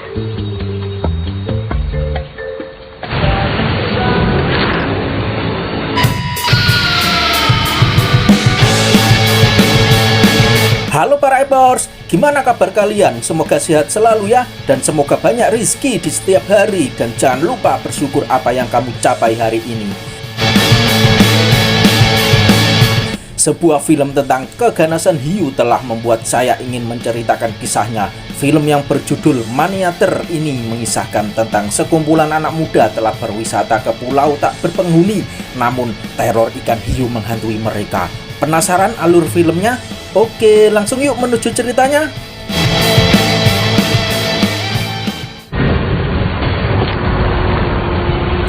Halo para Epers, gimana kabar kalian? Semoga sehat selalu ya, dan semoga banyak rezeki di setiap hari. Dan jangan lupa bersyukur apa yang kamu capai hari ini. Sebuah film tentang keganasan hiu telah membuat saya ingin menceritakan kisahnya. Film yang berjudul Maniater ini mengisahkan tentang sekumpulan anak muda telah berwisata ke pulau tak berpenghuni, namun teror ikan hiu menghantui mereka. Penasaran alur filmnya? Oke, langsung yuk menuju ceritanya.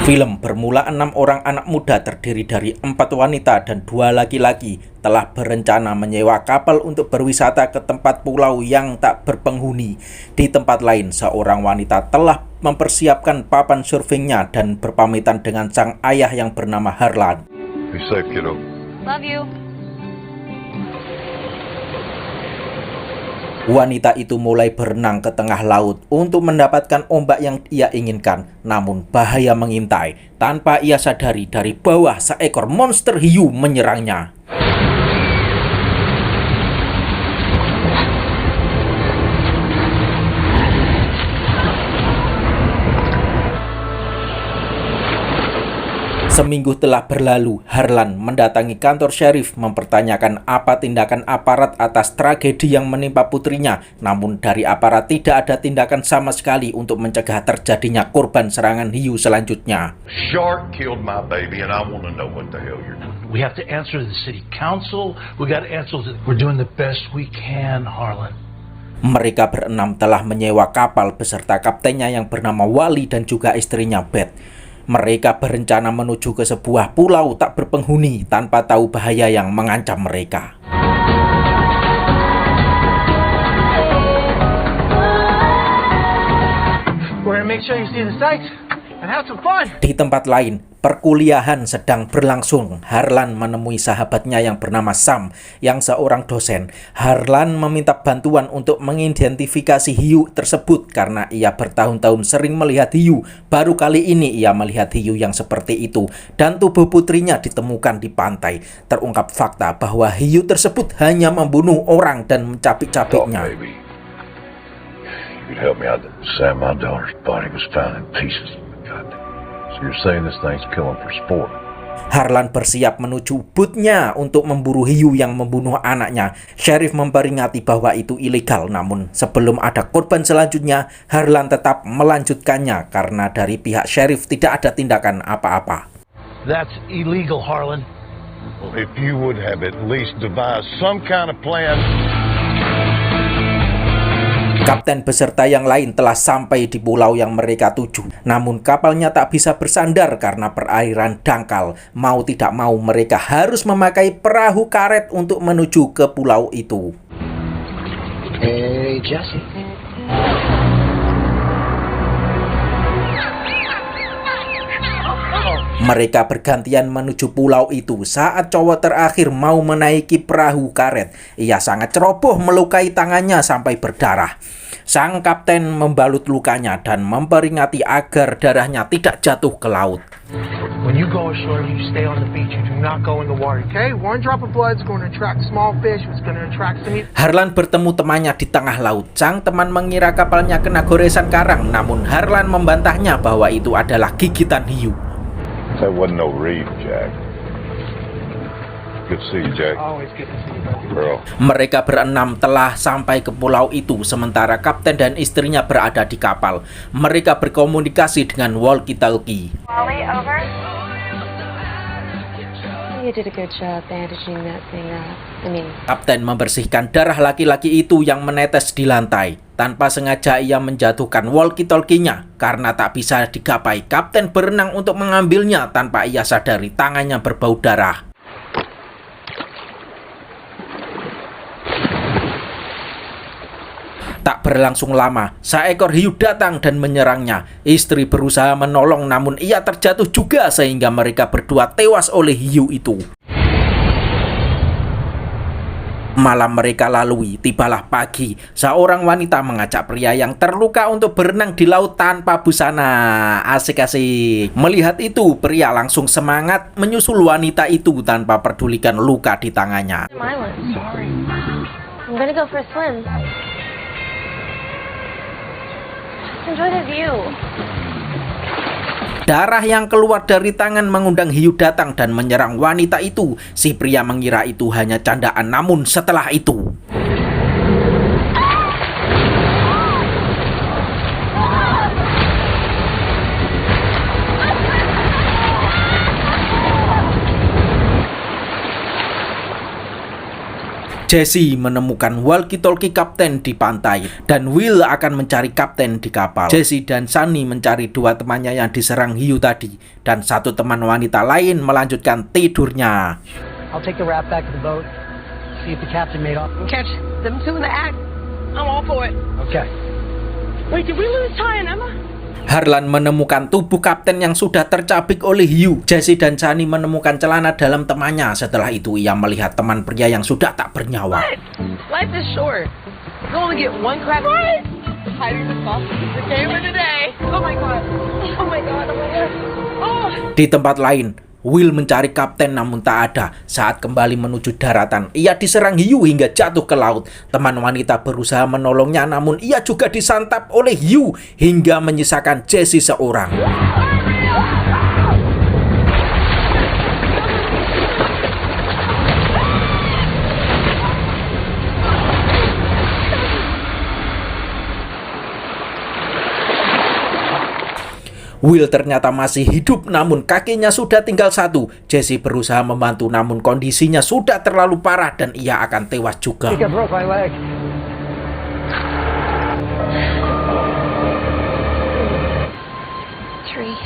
Film bermula 6 orang anak muda terdiri dari 4 wanita dan 2 laki-laki telah berencana menyewa kapal untuk berwisata ke tempat pulau yang tak berpenghuni. Di tempat lain, seorang wanita telah mempersiapkan papan surfingnya dan berpamitan dengan sang ayah yang bernama Harlan. Be safe, kiddo. Love you. Wanita itu mulai berenang ke tengah laut untuk mendapatkan ombak yang ia inginkan. Namun bahaya mengintai. Tanpa ia sadari, dari bawah seekor monster hiu menyerangnya. Seminggu telah berlalu, Harlan mendatangi kantor sheriff mempertanyakan apa tindakan aparat atas tragedi yang menimpa putrinya. Namun dari aparat tidak ada tindakan sama sekali untuk mencegah terjadinya korban serangan hiu selanjutnya. Shark killed my baby and I want to know what the hell you're doing. We have to answer to the city council. We got to answer to... We're doing the best we can, Harlan. Mereka berenam telah menyewa kapal beserta kaptennya yang bernama Wally dan juga istrinya Beth. Mereka berencana menuju ke sebuah pulau tak berpenghuni tanpa tahu bahaya yang mengancam mereka. Di tempat lain, perkuliahan sedang berlangsung. Harlan menemui sahabatnya yang bernama Sam, yang seorang dosen. Harlan meminta bantuan untuk mengidentifikasi hiu tersebut karena ia bertahun-tahun sering melihat hiu. Baru kali ini ia melihat hiu yang seperti itu, dan tubuh putrinya ditemukan di pantai. Terungkap fakta bahwa hiu tersebut hanya membunuh orang dan mencapik-capiknya. You could help me out. Sam, my daughter's body was found in pieces. So you're saying this thing's killing for sport? Harlan bersiap menuju booth-nya untuk memburu hiu yang membunuh anaknya. Sheriff memperingati bahwa itu ilegal, namun sebelum ada korban selanjutnya, Harlan tetap melanjutkannya karena dari pihak sheriff tidak ada tindakan apa-apa. That's illegal, Harlan. Well, if you would have at least devised some kind of plan. Kapten beserta yang lain telah sampai di pulau yang mereka tuju. Namun kapalnya tak bisa bersandar karena perairan dangkal. Mau tidak mau mereka harus memakai perahu karet untuk menuju ke pulau itu. Hey, Jesse. Mereka bergantian menuju pulau itu. Saat cowok terakhir mau menaiki perahu karet, ia sangat ceroboh melukai tangannya sampai berdarah. Sang kapten membalut lukanya dan memperingati agar darahnya tidak jatuh ke laut. When you go ashore, you stay on the beach. You do not go in the water, okay? One drop of blood is going to attract small fish. It's going to attract some... Harlan bertemu temannya di tengah laut. Sang teman mengira kapalnya kena goresan karang, namun Harlan membantahnya bahwa itu adalah gigitan hiu. That wasn't no reef, Jack. Good to see you, Jack. Always good to see you, buddy. Bro. Mereka berenam telah sampai ke pulau itu, sementara kapten dan istrinya berada di kapal. Mereka berkomunikasi dengan walkie-talkie. Wally, over. You did a good job bandaging that thing up. Kapten membersihkan darah laki-laki itu yang menetes di lantai. Tanpa sengaja ia menjatuhkan walkie-talkie-nya. Karena tak bisa digapai, kapten berenang untuk mengambilnya tanpa ia sadari tangannya berbau darah. Tak berlangsung lama, seekor hiu datang dan menyerangnya. Istri berusaha menolong, namun ia terjatuh juga sehingga mereka berdua tewas oleh hiu itu. Malam mereka lalui, tibalah pagi. Seorang wanita mengajak pria yang terluka untuk berenang di laut tanpa busana. Asik-asik. Melihat itu, pria langsung semangat menyusul wanita itu tanpa pedulikan luka di tangannya. I'm gonna go for a swim. Just enjoy the view. Darah yang keluar dari tangan mengundang hiu datang dan menyerang wanita itu. Si pria mengira itu hanya candaan, namun setelah itu Jesse menemukan walkie-talkie kapten di pantai dan Will akan mencari kapten di kapal. Jesse dan Sunny mencari dua temannya yang diserang hiu tadi dan satu teman wanita lain melanjutkan tidurnya. I'll take the raft back to the boat, see if the captain made off. Catch them two in the act. I'm all for it. Okay. Wait, did we lose Ty and Emma? Harlan menemukan tubuh kapten yang sudah tercabik oleh hiu. Jesse dan Sunny menemukan celana dalam temannya. Setelah itu ia melihat teman pria yang sudah tak bernyawa. Life is short. You only get one crack. What? Hiding the sauce is the camera today. Oh my god. Oh my god. Oh my god. Oh. Di tempat lain, Will mencari kapten namun tak ada. Saat kembali menuju daratan, ia diserang hiu hingga jatuh ke laut. Teman wanita berusaha menolongnya namun ia juga disantap oleh hiu hingga menyisakan Jesse seorang. Will ternyata masih hidup namun kakinya sudah tinggal satu. Jesse berusaha membantu namun kondisinya sudah terlalu parah dan ia akan tewas juga. I think I broke my leg. Tree.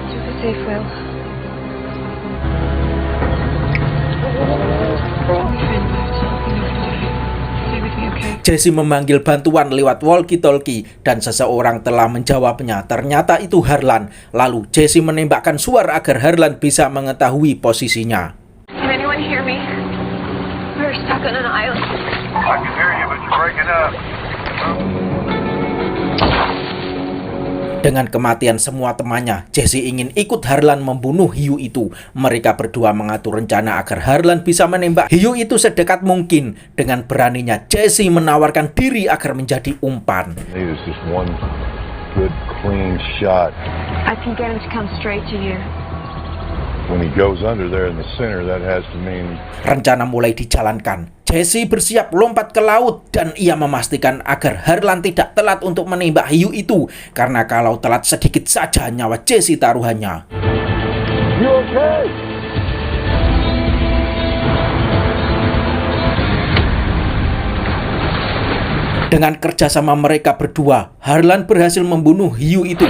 Keep it safe, Will. Jesse memanggil bantuan lewat walkie-talkie dan seseorang telah menjawabnya. Ternyata itu Harlan. Lalu Jesse menembakkan suara agar Harlan bisa mengetahui posisinya. Can anyone hear me? We're stuck on an island. I can hear you, but you're breaking up. Dengan kematian semua temannya, Jesse ingin ikut Harlan membunuh hiu itu. Mereka berdua mengatur rencana agar Harlan bisa menembak hiu itu sedekat mungkin. Dengan beraninya, Jesse menawarkan diri agar menjadi umpan. Need is just one good, clean shot. I can get him to come straight to you. When he goes under there in the center, that has to mean... Rencana mulai dijalankan. Jesse bersiap lompat ke laut dan ia memastikan agar Harlan tidak telat untuk menembak hiu itu. Karena kalau telat sedikit saja nyawa Jesse taruhannya. You okay? Dengan kerjasama mereka berdua, Harlan berhasil membunuh hiu itu.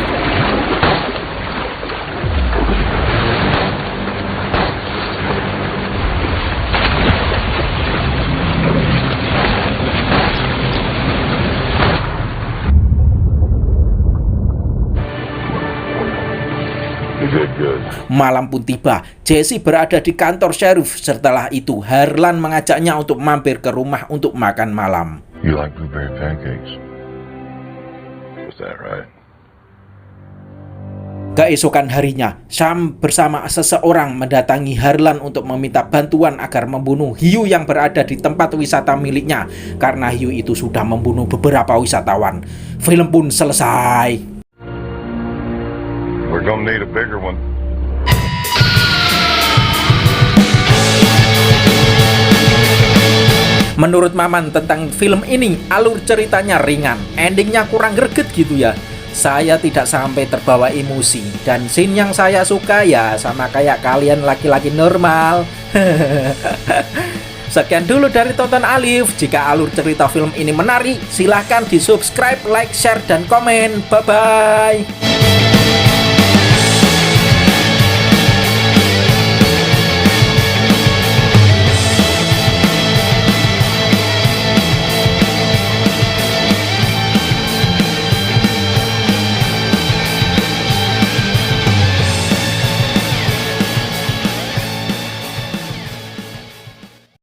Malam pun tiba, Jesse berada di kantor sheriff. Setelah itu, Harlan mengajaknya untuk mampir ke rumah untuk makan malam. You like blueberry pancakes? Was that right? Keesokan harinya, Sam bersama seseorang mendatangi Harlan untuk meminta bantuan agar membunuh hiu yang berada di tempat wisata miliknya. Karena hiu itu sudah membunuh beberapa wisatawan. Film pun selesai. We're gonna need a bigger one. Menurut Maman tentang film ini, alur ceritanya ringan, endingnya kurang greget gitu ya. Saya tidak sampai terbawa emosi, dan scene yang saya suka ya sama kayak kalian laki-laki normal. Sekian dulu dari Tonton Alif. Jika alur cerita film ini menarik, silahkan di subscribe, like, share, dan komen. Bye-bye.